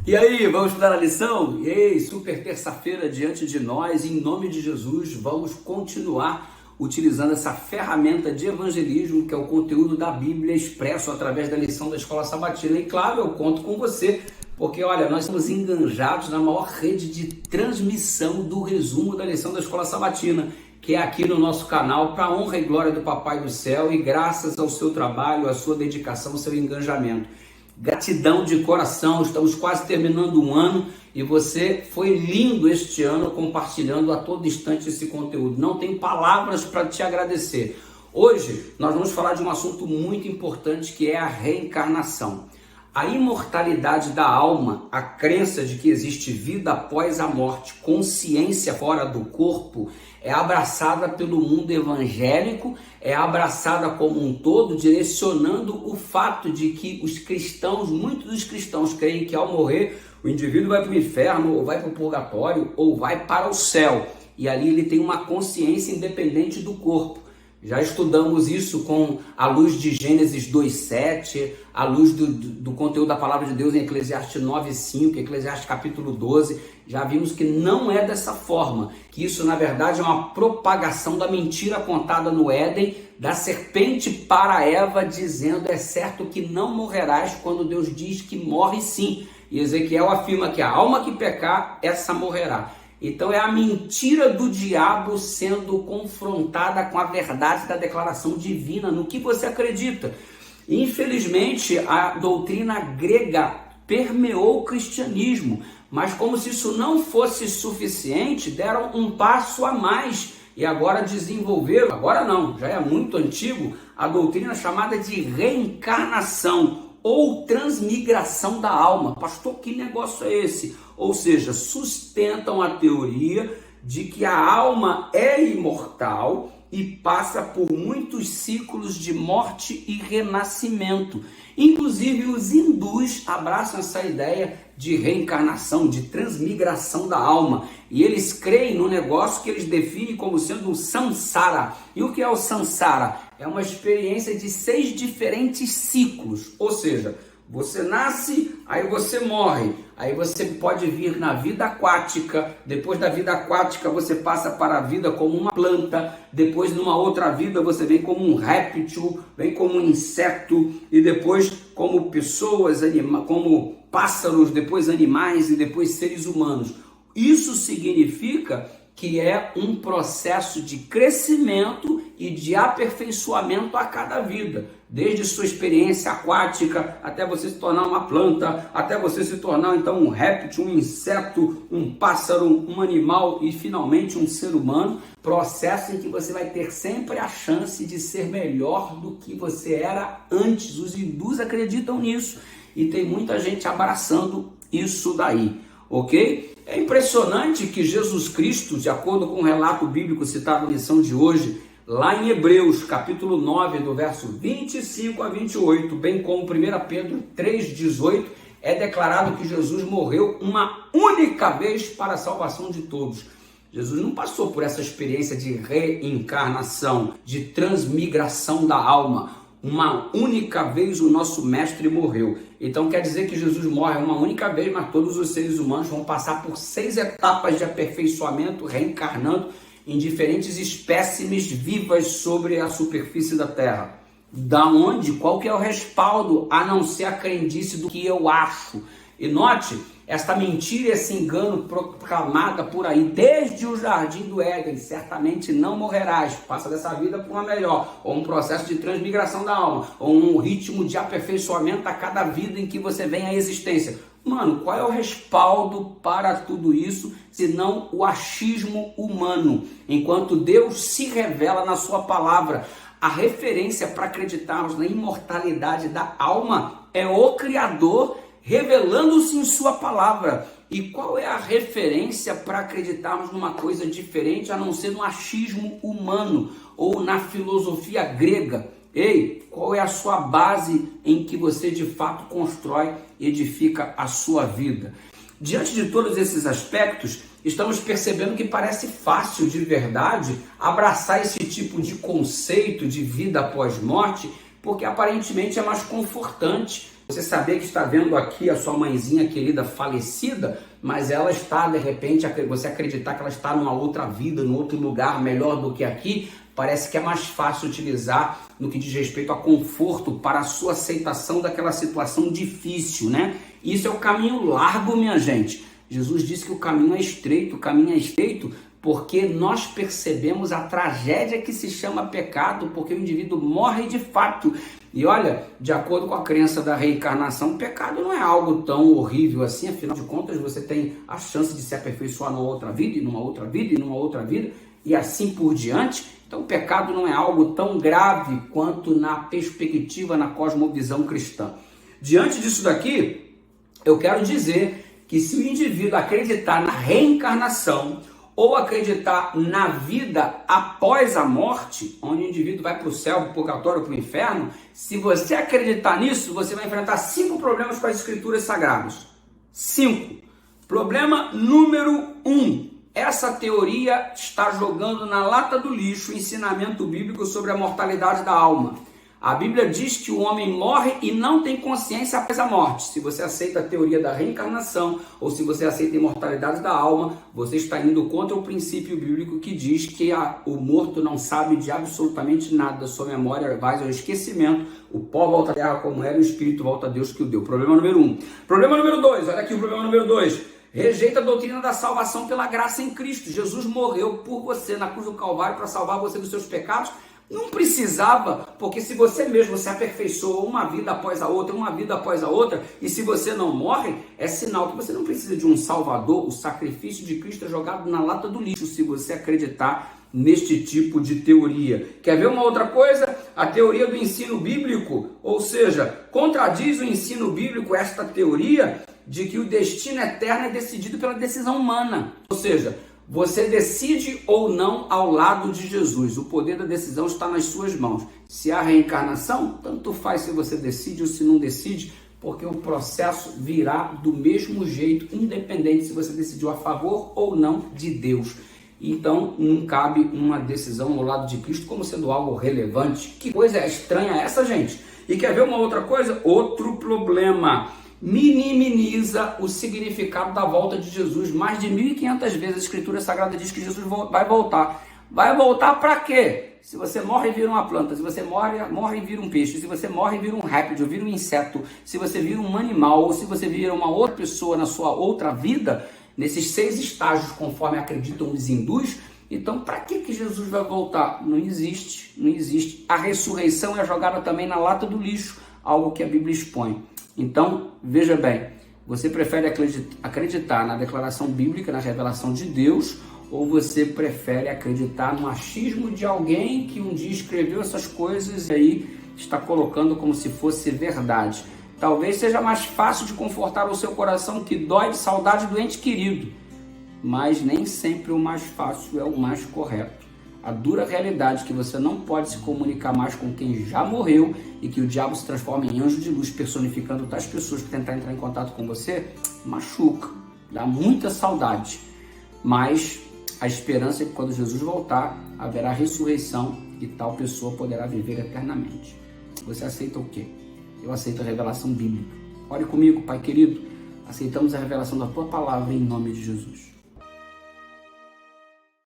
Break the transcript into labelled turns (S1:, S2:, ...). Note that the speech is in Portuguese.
S1: E aí, vamos para a lição? E aí, super terça-feira diante de nós, em nome de Jesus, vamos continuar utilizando essa ferramenta de evangelismo, que é o conteúdo da Bíblia expresso através da lição da Escola Sabatina. E claro, eu conto com você, porque olha, nós estamos enganjados na maior rede de transmissão do resumo da lição da Escola Sabatina, que é aqui no nosso canal, para a honra e glória do Papai do Céu e graças ao seu trabalho, à sua dedicação, ao seu engajamento. Gratidão de coração, estamos quase terminando um ano e você foi lindo este ano compartilhando a todo instante esse conteúdo. Não tenho palavras para te agradecer. Hoje nós vamos falar de um assunto muito importante que é a reencarnação. A imortalidade da alma, a crença de que existe vida após a morte, consciência fora do corpo, é abraçada pelo mundo evangélico, é abraçada como um todo, direcionando o fato de que os cristãos, muitos dos cristãos creem que ao morrer o indivíduo vai para o inferno, ou vai para o purgatório, ou vai para o céu. E ali ele tem uma consciência independente do corpo. Já estudamos isso com a luz de Gênesis 2:7, à luz do conteúdo da Palavra de Deus em Eclesiastes 9:5, Eclesiastes capítulo 12. Já vimos que não é dessa forma, que isso na verdade é uma propagação da mentira contada no Éden, da serpente para Eva, dizendo: é certo que não morrerás, quando Deus diz que morre sim. E Ezequiel afirma que a alma que pecar, essa morrerá. Então é a mentira do diabo sendo confrontada com a verdade da declaração divina no que você acredita. Infelizmente, a doutrina grega permeou o cristianismo, mas como se isso não fosse suficiente, deram um passo a mais e agora desenvolveram, agora não, já é muito antigo, a doutrina chamada de reencarnação ou transmigração da alma. Pastor, que negócio é esse? Ou seja, sustentam a teoria de que a alma é imortal e passa por muitos ciclos de morte e renascimento. Inclusive os hindus abraçam essa ideia de reencarnação, de transmigração da alma. E eles creem no negócio que eles definem como sendo o samsara. E o que é o samsara? É uma experiência de 6 diferentes ciclos. Ou seja, você nasce, aí você morre, aí você pode vir na vida aquática, depois da vida aquática você passa para a vida como uma planta, depois numa outra vida você vem como um réptil, vem como um inseto, e depois como pessoas, como pássaros, depois animais e depois seres humanos. Isso significa que é um processo de crescimento e de aperfeiçoamento a cada vida, desde sua experiência aquática até você se tornar uma planta, até você se tornar então um réptil, um inseto, um pássaro, um animal e finalmente um ser humano, processo em que você vai ter sempre a chance de ser melhor do que você era antes. Os hindus acreditam nisso e tem muita gente abraçando isso daí, ok? É impressionante que Jesus Cristo, de acordo com o relato bíblico citado na lição de hoje, lá em Hebreus, capítulo 9, do verso 25 a 28, bem como 1 Pedro 3,18, é declarado que Jesus morreu uma única vez para a salvação de todos. Jesus não passou por essa experiência de reencarnação, de transmigração da alma. Uma única vez o nosso mestre morreu. Então quer dizer que Jesus morre uma única vez, mas todos os seres humanos vão passar por 6 etapas de aperfeiçoamento, reencarnando em diferentes espécimes vivas sobre a superfície da Terra. Da onde? Qual que é o respaldo, a não ser a crendice do que eu acho? E note, esta mentira e esse engano proclamada por aí desde o jardim do Éden: certamente não morrerás, passa dessa vida para uma melhor, ou um processo de transmigração da alma, ou um ritmo de aperfeiçoamento a cada vida em que você vem à existência. Mano, qual é o respaldo para tudo isso, senão o achismo humano? Enquanto Deus se revela na sua palavra, a referência para acreditarmos na imortalidade da alma é o Criador revelando-se em sua palavra. E qual é a referência para acreditarmos numa coisa diferente a não ser no achismo humano ou na filosofia grega? Ei, qual é a sua base em que você de fato constrói e edifica a sua vida? Diante de todos esses aspectos, estamos percebendo que parece fácil de verdade abraçar esse tipo de conceito de vida após morte, porque aparentemente é mais confortante você saber que está vendo aqui a sua mãezinha querida falecida, mas ela está, de repente, você acreditar que ela está numa outra vida, num outro lugar melhor do que aqui, parece que é mais fácil utilizar no que diz respeito a conforto para a sua aceitação daquela situação difícil, né? Isso é o caminho largo, minha gente. Jesus disse que o caminho é estreito porque nós percebemos a tragédia que se chama pecado, porque o indivíduo morre de fato. E olha, de acordo com a crença da reencarnação, o pecado não é algo tão horrível assim, afinal de contas você tem a chance de se aperfeiçoar numa outra vida, e numa outra vida, e numa outra vida, e assim por diante. Então o pecado não é algo tão grave quanto na perspectiva, na cosmovisão cristã. Diante disso daqui, eu quero dizer que se o indivíduo acreditar na reencarnação, ou acreditar na vida após a morte, onde o indivíduo vai para o céu, para o purgatório, para o inferno, se você acreditar nisso, você vai enfrentar 5 problemas com as escrituras sagradas. 5. Problema número 1. Essa teoria está jogando na lata do lixo o ensinamento bíblico sobre a mortalidade da alma. A Bíblia diz que o homem morre e não tem consciência após a morte. Se você aceita a teoria da reencarnação ou se você aceita a imortalidade da alma, você está indo contra o princípio bíblico que diz que o morto não sabe de absolutamente nada. Sua memória vai ao esquecimento. O pó volta à terra como era e o espírito volta a Deus que o deu. Problema número 1. Problema número 2. Olha aqui o problema número 2. Rejeita a doutrina da salvação pela graça em Cristo. Jesus morreu por você na cruz do Calvário para salvar você dos seus pecados. Não precisava, porque se você mesmo se aperfeiçoou uma vida após a outra, e se você não morre, é sinal que você não precisa de um salvador. O sacrifício de Cristo é jogado na lata do lixo, se você acreditar neste tipo de teoria. Quer ver uma outra coisa? A teoria do ensino bíblico, ou seja, contradiz o ensino bíblico esta teoria de que o destino eterno é decidido pela decisão humana, ou seja, você decide ou não ao lado de Jesus. O poder da decisão está nas suas mãos. Se há reencarnação, tanto faz se você decide ou se não decide, porque o processo virá do mesmo jeito, independente se você decidiu a favor ou não de Deus. Então, não cabe uma decisão ao lado de Cristo como sendo algo relevante. Que coisa estranha essa, gente? E quer ver uma outra coisa? Outro problema. Minimiza o significado da volta de Jesus. Mais de 1.500 vezes a Escritura Sagrada diz que Jesus vai voltar. Vai voltar para quê? Se você morre e vira uma planta, se você morre e vira um peixe, se você morre e vira um réptil, vira um inseto, se você vira um animal, ou se você vira uma outra pessoa na sua outra vida, nesses 6 estágios, conforme acreditam os hindus, então para que Jesus vai voltar? Não existe, não existe. A ressurreição é jogada também na lata do lixo, algo que a Bíblia expõe. Então, veja bem, você prefere acreditar na declaração bíblica, na revelação de Deus, ou você prefere acreditar no achismo de alguém que um dia escreveu essas coisas e aí está colocando como se fosse verdade? Talvez seja mais fácil de confortar o seu coração que dói de saudade do ente querido, mas nem sempre o mais fácil é o mais correto. A dura realidade que você não pode se comunicar mais com quem já morreu e que o diabo se transforma em anjo de luz personificando tais pessoas que tentar entrar em contato com você, machuca, dá muita saudade. Mas a esperança é que quando Jesus voltar, haverá ressurreição e tal pessoa poderá viver eternamente. Você aceita o quê? Eu aceito a revelação bíblica. Ore comigo, Pai querido, aceitamos a revelação da Tua palavra em nome de Jesus.